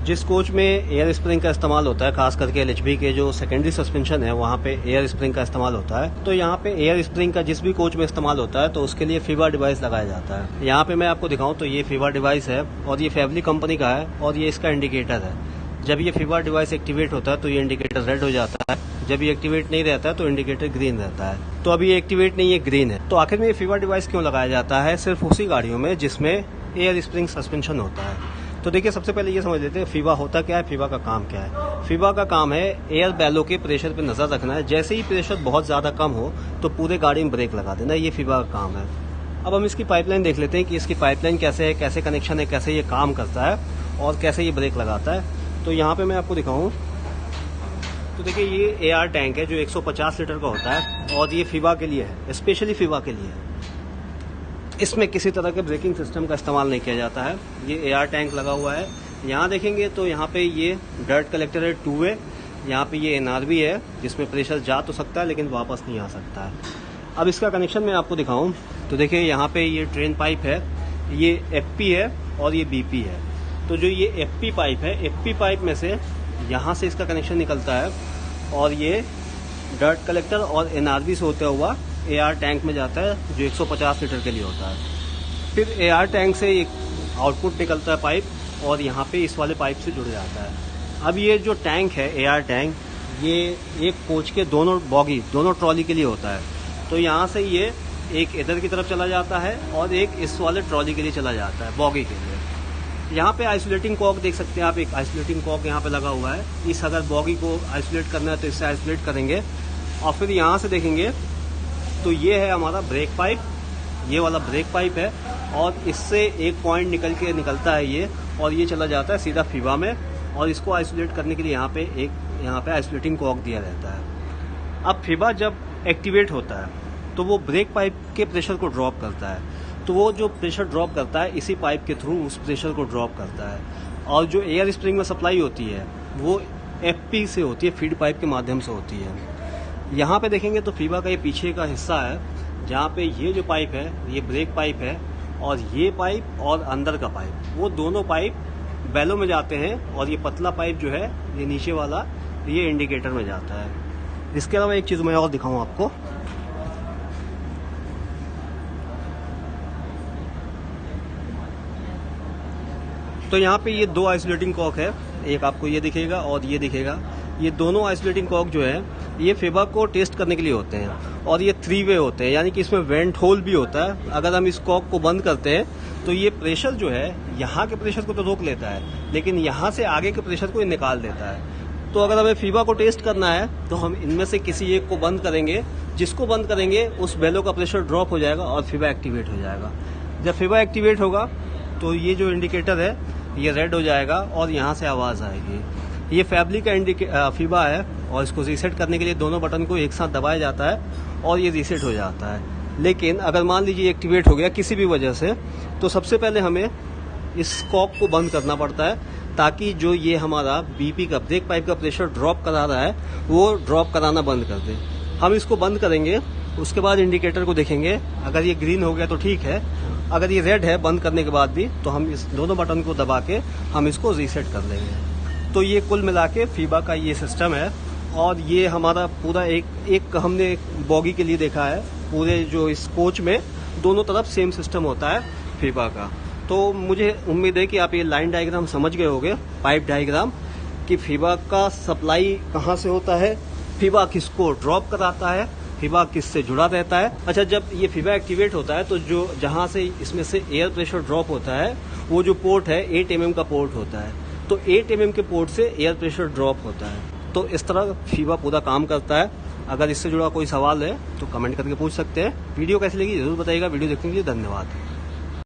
जिस कोच में air spring का इस्तेमाल होता है, खास करके एलएचबी के जो सेकेंडरी सस्पेंशन है वहाँ पे एयर स्प्रिंग का इस्तेमाल होता है। तो यहाँ पे एयर स्प्रिंग का जिस भी कोच में इस्तेमाल होता है तो उसके लिए फीबा डिवाइस लगाया जाता है। यहाँ पे मैं आपको दिखाऊं तो ये फीबा डिवाइस है और ये फैवली कंपनी का है और ये इसका इंडिकेटर है। जब ये फीबा डिवाइस एक्टिवेट होता है तो ये इंडिकेटर रेड हो जाता है, जब ये एक्टिवेट नहीं रहता है तो इंडिकेटर ग्रीन रहता है। तो अभी ये एक्टिवेट नहीं है, ग्रीन है। तो आखिर में ये फीबा डिवाइस क्यों लगाया जाता है? सिर्फ उसी गाड़ियों में जिसमें एयर स्प्रिंग सस्पेंशन होता है। तो देखिए, सबसे पहले ये समझ लेते हैं फीबा होता क्या है, फीबा का काम क्या है। फीबा का काम है एयर बैलो के प्रेशर पे नजर रखना है। जैसे ही प्रेशर बहुत ज्यादा कम हो तो पूरे गाड़ी में ब्रेक लगा देना, ये फीबा का काम है। अब हम इसकी पाइपलाइन देख लेते हैं कि इसकी पाइपलाइन कैसे है, कैसे कनेक्शन है, कैसे ये काम करता है और कैसे ये ब्रेक लगाता है। तो यहाँ पे मैं आपको दिखाऊं तो देखिए, ये एआर टैंक है जो 150 लीटर का होता है और ये फीबा के लिए है, स्पेशली फीबा के लिए है। इसमें किसी तरह के ब्रेकिंग सिस्टम का इस्तेमाल नहीं किया जाता है। ये एआर टैंक लगा हुआ है। यहाँ देखेंगे तो यहाँ पे ये डर्ट कलेक्टर है 2 वे। यहाँ पे ये एनआरबी है जिसमें प्रेशर जा तो सकता है लेकिन वापस नहीं आ सकता है। अब इसका कनेक्शन मैं आपको दिखाऊं तो देखिए, यहाँ पे ये ट्रेन पाइप है, ये एफपी है और ये बीपी है। तो जो ये एफपी पाइप है, एफपी पाइप में से यहाँ से इसका कनेक्शन निकलता है और ये डर्ट कलेक्टर और एनआरबी से होता हुआ एआर टैंक में जाता है जो 150 लीटर के लिए होता है। फिर एआर टैंक से एक आउटपुट निकलता है पाइप और यहाँ पे इस वाले पाइप से जुड़ जाता है। अब ये जो टैंक है एआर टैंक, ये एक कोच के दोनों बॉगी, दोनों ट्रॉली के लिए होता है। तो यहाँ से ये एक इधर की तरफ चला जाता है और एक इस वाले ट्रॉली के लिए चला जाता है, बॉगी के लिए। यहाँ पे आइसोलेटिंग कॉक देख सकते हैं आप, एक आइसोलेटिंग कॉक यहाँ पे लगा हुआ है। इस अगर बॉगी को आइसोलेट करना है तो इससे आइसोलेट करेंगे। और फिर यहाँ से देखेंगे तो ये है हमारा ब्रेक पाइप, ये वाला ब्रेक पाइप है और इससे एक पॉइंट निकलता है ये, और ये चला जाता है सीधा फीबा में। और इसको आइसोलेट करने के लिए यहाँ पे आइसोलेटिंग कॉक दिया रहता है। अब फीबा जब एक्टिवेट होता है तो वो ब्रेक पाइप के प्रेशर को ड्रॉप करता है। तो वो जो प्रेशर ड्रॉप करता है इसी पाइप के थ्रू उस प्रेशर को ड्रॉप करता है। और जो एयर स्प्रिंग में सप्लाई होती है वो एफपी से होती है, फीड पाइप के माध्यम से होती है। यहाँ पे देखेंगे तो फीबा का ये पीछे का हिस्सा है जहाँ पे ये जो पाइप है ये ब्रेक पाइप है और ये पाइप और अंदर का पाइप, वो दोनों पाइप बैलो में जाते हैं और ये पतला पाइप जो है ये नीचे वाला ये इंडिकेटर में जाता है। इसके अलावा एक चीज़ मैं और दिखाऊं आपको, तो यहाँ पे ये 2 आइसोलेटिंग कॉक है, एक आपको ये दिखेगा और ये दिखेगा। ये दोनों आइसोलेटिंग कॉक जो है ये फीबा को टेस्ट करने के लिए होते हैं और ये 3 वे होते हैं, यानी कि इसमें वेंट होल भी होता है। अगर हम इस कॉक को बंद करते हैं तो ये प्रेशर जो है यहाँ के प्रेशर को तो रोक लेता है लेकिन यहाँ से आगे के प्रेशर को ये निकाल देता है। तो अगर हमें फीबा को टेस्ट करना है तो हम इनमें से किसी एक को बंद करेंगे, जिसको बंद करेंगे उस बेलो का प्रेशर ड्रॉप हो जाएगा और फीबा एक्टिवेट हो जाएगा। जब फीबा एक्टिवेट होगा तो ये जो इंडिकेटर है ये रेड हो जाएगा और यहाँ से आवाज़ आएगी। ये फैवली का फीबा है और इसको रीसेट करने के लिए दोनों बटन को एक साथ दबाया जाता है और ये रीसेट हो जाता है। लेकिन अगर मान लीजिए एक्टिवेट हो गया किसी भी वजह से तो सबसे पहले हमें इस कॉक को बंद करना पड़ता है ताकि जो ये हमारा बीपी का ब्रेक पाइप का प्रेशर ड्रॉप करा रहा है वो ड्रॉप कराना बंद कर दे। हम इसको बंद करेंगे, उसके बाद इंडिकेटर को देखेंगे, अगर ये ग्रीन हो गया तो ठीक है, अगर ये रेड है बंद करने के बाद भी तो हम इस दोनों बटन को दबा के हम इसको रीसेट कर लेंगे। तो ये कुल मिला के फीबा का ये सिस्टम है और ये हमारा पूरा एक हमने बॉगी के लिए देखा है। पूरे जो इस कोच में दोनों तरफ सेम सिस्टम होता है फीबा का। तो मुझे उम्मीद है कि आप ये लाइन डायग्राम समझ गए होंगे, पाइप डायग्राम, कि फीबा का सप्लाई कहाँ से होता है, फीबा किसको ड्रॉप कराता है, फीबा किससे जुड़ा रहता है। अच्छा, जब ये फीबा एक्टिवेट होता है तो जो जहाँ से इसमें से एयर प्रेशर ड्रॉप होता है वो जो पोर्ट है 8 mm का पोर्ट होता है। तो 8 mm के पोर्ट से एयर प्रेशर ड्रॉप होता है। तो इस तरह फीबा पूरा काम करता है। अगर इससे जुड़ा कोई सवाल है तो कमेंट करके पूछ सकते हैं। वीडियो कैसी लगी जरूर बताइएगा। वीडियो देखने के लिए धन्यवाद।